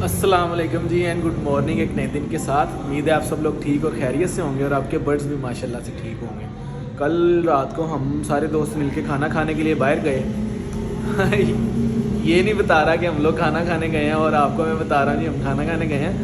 अस्सलाम वालेकुम जी and good morning. एक नए दिन के साथ उम्मीद है आप सब लोग ठीक और खैरियत से होंगे और आपके बर्ड्स भी माशाल्लाह से ठीक होंगे। कल रात को हम सारे दोस्त मिलके खाना खाने के लिए बाहर गए ये नहीं बता रहा कि हम लोग खाना खाने गए हैं और आपको मैं बता रहा हूँ जी हम खाना खाने गए हैं।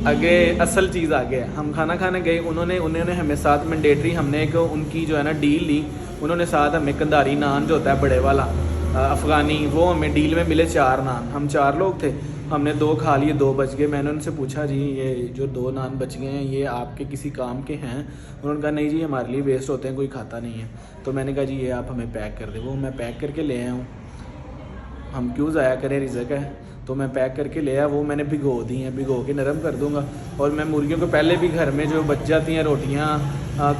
आगे असल चीज़ आगे है। हम खाना खाने गए, उन्होंने हमें साथ मैंडेटरी हमने एक उनकी जो है ना डील ली। उन्होंने साथ हमें कंधारी नान जो होता है बड़े वाला अफ़गानी, वो हमें डील में मिले 4 नान। हम 4 लोग थे, हमने 2 खा लिए, 2 बच गए। मैंने उनसे पूछा जी ये जो 2 नान बच गए हैं ये आपके किसी काम के हैं? उन्होंने कहा नहीं जी हमारे लिए वेस्ट होते हैं, कोई खाता नहीं है। तो मैंने कहा जी ये आप हमें पैक कर दें। वो मैं पैक करके ले आया हूँ, हम क्यों ज़ाया करें, रिज़्क़ है। तो मैं पैक करके ले आया, वो मैंने भिगो दी हैं, भिगो के नरम कर दूँगा। और मैं मुर्गियों को पहले भी घर में जो बच जाती हैं रोटियाँ,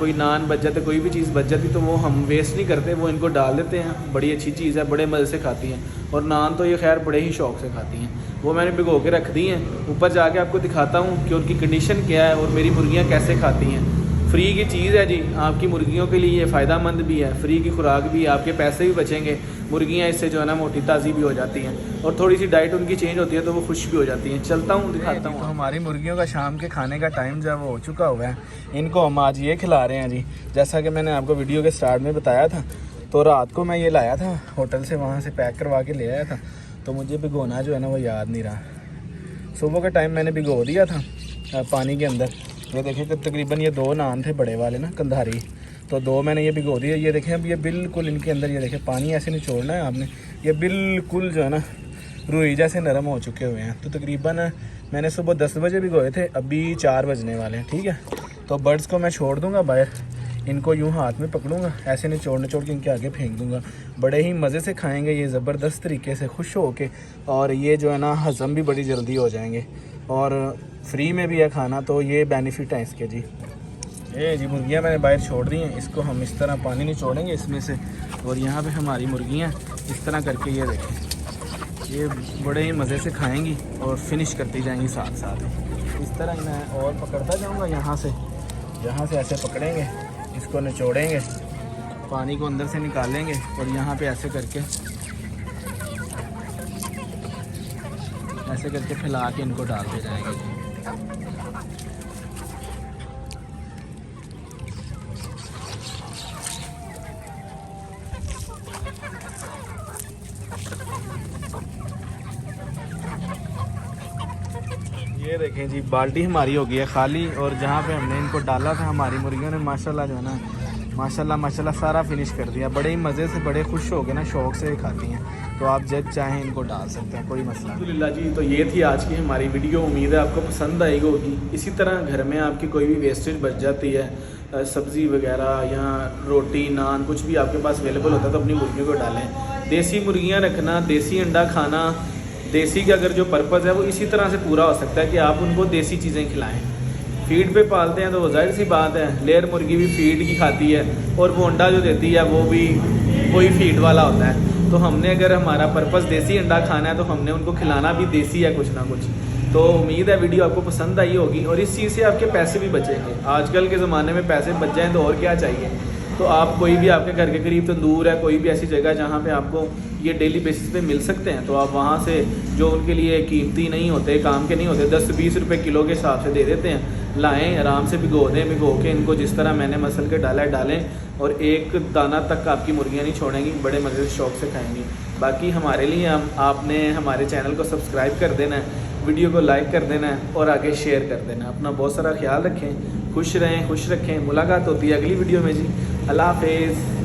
कोई नान बच जाते, कोई भी चीज़ बच जाती तो वो हम वेस्ट नहीं करते, वो इनको डाल देते हैं। बड़ी अच्छी चीज़ है, बड़े मज़े से खाती हैं। और नान तो ये खैर बड़े ही शौक़ से खाती हैं। वो मैंने भिगो के रख दी हैं। ऊपर जाके आपको दिखाता हूँ कि उनकी कंडीशन क्या है और मेरी मुर्गियाँ कैसे खाती हैं। फ्री की चीज़ है जी, आपकी मुर्गियों के लिए ये फ़ायदेमंद भी है, फ्री की खुराक भी, आपके पैसे भी बचेंगे। मुर्गियाँ इससे जो है ना मोटी ताज़ी भी हो जाती हैं और थोड़ी सी डाइट उनकी चेंज होती है तो वो खुश भी हो जाती हैं। चलता हूँ दिखाता हूँ। तो हमारी मुर्गियों का शाम के खाने का टाइम जब हो चुका हुआ है, इनको हम आज ये खिला रहे हैं जी। जैसा कि मैंने आपको वीडियो के स्टार्ट में बताया था, तो रात को मैं ये लाया था होटल से, वहाँ से पैक करवा के ले आया था। तो मुझे भिगोना जो है ना वो याद नहीं रहा। सुबह के टाइम मैंने भिगो दिया था पानी के अंदर। ये देखिए कि तकरीबन ये 2 नान थे बड़े वाले ना कंधारी, तो 2 मैंने ये भिगो दिए। ये देखें अब ये बिल्कुल इनके अंदर, ये देखें पानी ऐसे नहीं छोड़ना है आपने, ये बिल्कुल जो है ना रुई जैसे नरम हो चुके हुए हैं। तो तकरीबन मैंने सुबह 10 बजे भिगोए थे, अभी 4 बजने वाले हैं। ठीक है, तो बर्ड्स को मैं छोड़ दूँगा बाहर, इनको यूँ हाथ में पकड़ूंगा, ऐसे नहीं छोड़ के इनके आगे फेंक दूंगा। बड़े ही मज़े से खाएंगे ये, ज़बरदस्त तरीके से खुश हो के, और ये जो है ना हज़म भी बड़ी जल्दी हो जाएंगे और फ्री में भी है खाना। तो ये बेनिफिट है इसके जी। ये जी मुर्गियाँ मैंने बाहर छोड़ दी हैं, इसको हम इस तरह पानी नहीं छोड़ेंगे इसमें से। और यहाँ पे हमारी मुर्गियाँ इस तरह करके ये देखें, ये बड़े ही मज़े से खाएंगी और फिनिश करती जाएंगी साथ साथ। इस तरह मैं और पकड़ता जाऊँगा, यहाँ से ऐसे पकड़ेंगे, इसको निचोड़ेंगे, पानी को अंदर से निकालेंगे और यहाँ पे ऐसे करके फैला के इनको डालते जाएंगे। ये देखें जी बाल्टी हमारी हो गई है खाली, और जहाँ पे हमने इनको डाला था हमारी मुर्गियों ने माशाल्लाह जो है ना माशाल्लाह सारा फिनिश कर दिया। बड़े ही मज़े से, बड़े खुश हो गए ना, शौक़ से खाती हैं। तो आप जब चाहें इनको डाल सकते हैं, कोई मसला नहीं। अल्हम्दुलिल्लाह जी, तो ये थी आज की हमारी वीडियो। उम्मीद है आपको पसंद आई होगी। इसी तरह घर में आपकी कोई भी वेस्टेज बच जाती है, सब्ज़ी वगैरह या रोटी नान कुछ भी आपके पास अवेलेबल होता है, तो अपनी मुर्गियों को डालें। देसी मुर्गियाँ रखना, देसी अंडा खाना, देसी का अगर जो पर्पज़ है वो इसी तरह से पूरा हो सकता है कि आप उनको देसी चीज़ें खिलाएं। फीड पे पालते हैं तो वो जाहिर सी बात है, लेयर मुर्गी भी फीड की खाती है और वो अंडा जो देती है वो भी वही फीड वाला होता है। तो हमने अगर हमारा पर्पज़ देसी अंडा खाना है तो हमने उनको खिलाना भी देसी है कुछ ना कुछ। तो उम्मीद है वीडियो आपको पसंद आई होगी और इस चीज़ से आपके पैसे भी बचेंगे। आजकल के ज़माने में पैसे बच जाएँ तो और क्या चाहिए। तो आप कोई भी आपके घर के करीब तंदूर है, कोई भी ऐसी जगह जहाँ पे आपको ये डेली बेसिस पे मिल सकते हैं, तो आप वहाँ से जो उनके लिए कीमती नहीं होते, काम के नहीं होते, 10-20 रुपए किलो के हिसाब से दे देते हैं। लाएं, आराम से भिगो दें, भिगो के इनको जिस तरह मैंने मसल के डाला है डालें, और एक दाना तक आपकी मुर्गियाँ नहीं छोड़ेंगी, बड़े मज़े से शौक़ से खाएँगी। बाकी हमारे लिए आपने हमारे चैनल को सब्सक्राइब कर देना है, वीडियो को लाइक कर देना है और आगे शेयर कर देना है। अपना बहुत सारा ख्याल रखें, खुश रहें, खुश रखें। मुलाकात होती है अगली वीडियो में जी। अल्लाह हाफ़िज़।